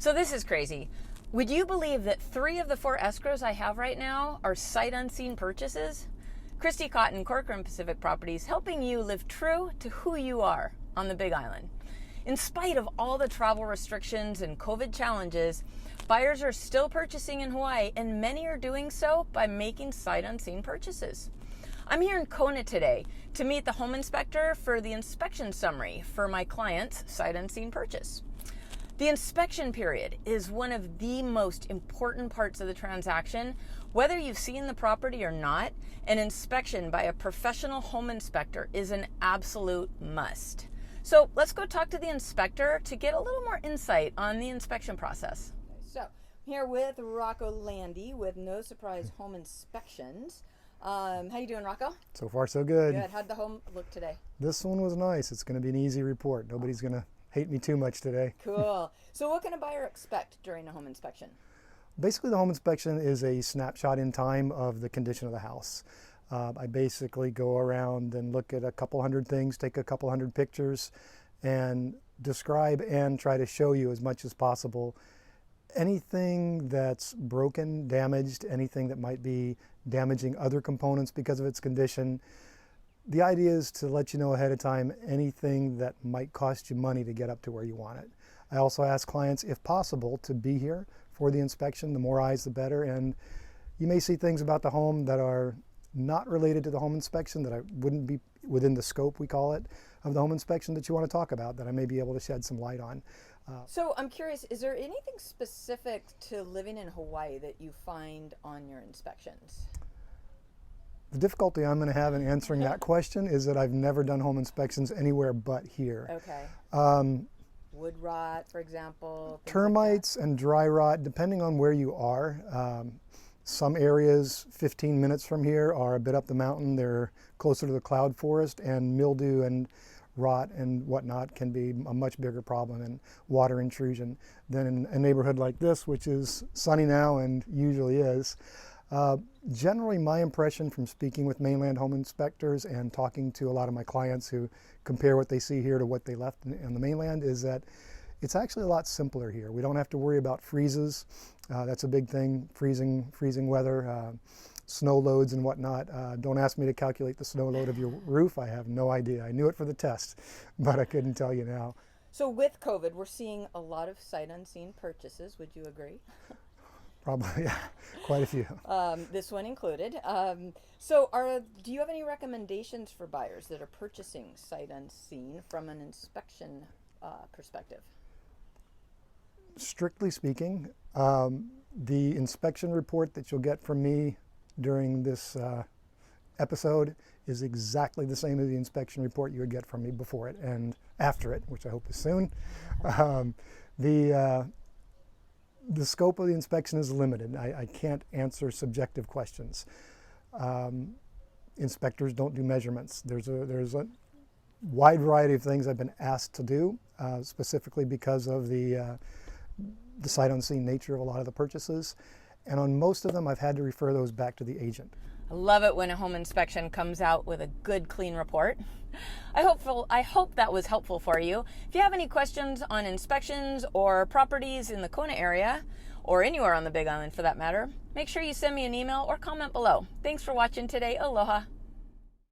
So this is crazy. Would you believe that 3 of the 4 escrows I have right now are sight unseen purchases? Kristi Cotton, Corcoran Pacific Properties, helping you live true to who you are on the Big Island. In spite of all the travel restrictions and COVID challenges, buyers are still purchasing in Hawaii, and many are doing so by making sight unseen purchases. I'm here in Kona today to meet the home inspector for the inspection summary for my client's sight unseen purchase. The inspection period is one of the most important parts of the transaction. Whether you've seen the property or not, an inspection by a professional home inspector is an absolute must. So let's go talk to the inspector to get a little more insight on the inspection process. So I'm here with Rocco Landy with No Surprise Home Inspections. How you doing, Rocco? So far, so good. Good. How'd the home look today? This one was nice. It's going to be an easy report. Nobody's going to hate me too much today. Cool. So what can a buyer expect during a home inspection? Basically, the home inspection is a snapshot in time of the condition of the house. I basically go around and look at a couple hundred things, take a couple hundred pictures, and describe and try to show you as much as possible anything that's broken, damaged, anything that might be damaging other components because of its condition. The idea is to let you know ahead of time anything that might cost you money to get up to where you want it. I also ask clients, if possible, to be here for the inspection. The more eyes, the better. And you may see things about the home that are not related to the home inspection, that I wouldn't be within the scope, we call it, of the home inspection that you want to talk about, that I may be able to shed some light on. So I'm curious, is there anything specific to living in Hawaii that you find on your inspections? The difficulty I'm going to have in answering that question is that I've never done home inspections anywhere but here. Okay. Wood rot, for example. Termites and dry rot, depending on where you are. Some areas 15 minutes from here are a bit up the mountain. They're closer to the cloud forest, and mildew and rot and whatnot can be a much bigger problem, and water intrusion, than in a neighborhood like this, which is sunny now and usually is. Generally, my impression from speaking with mainland home inspectors and talking to a lot of my clients who compare what they see here to what they left on the mainland is that it's actually a lot simpler here. We don't have to worry about freezes. That's a big thing, freezing weather, snow loads and whatnot. Don't ask me to calculate the snow load of your roof. I have no idea. I knew it for the test, but I couldn't tell you now. So with COVID, we're seeing a lot of sight unseen purchases. Would you agree? Probably, yeah, quite a few. This one included. Do you have any recommendations for buyers that are purchasing sight unseen from an inspection perspective? Strictly speaking, the inspection report that you'll get from me during this episode is exactly the same as the inspection report you would get from me before it and after it, which I hope is soon. The scope of the inspection is limited. I can't answer subjective questions. Inspectors don't do measurements. There's a wide variety of things I've been asked to do, specifically because of the sight unseen nature of a lot of the purchases. And on most of them, I've had to refer those back to the agent. I love it when a home inspection comes out with a good, clean report. I hope that was helpful for you. If you have any questions on inspections or properties in the Kona area, or anywhere on the Big Island for that matter, make sure you send me an email or comment below. Thanks for watching today. Aloha.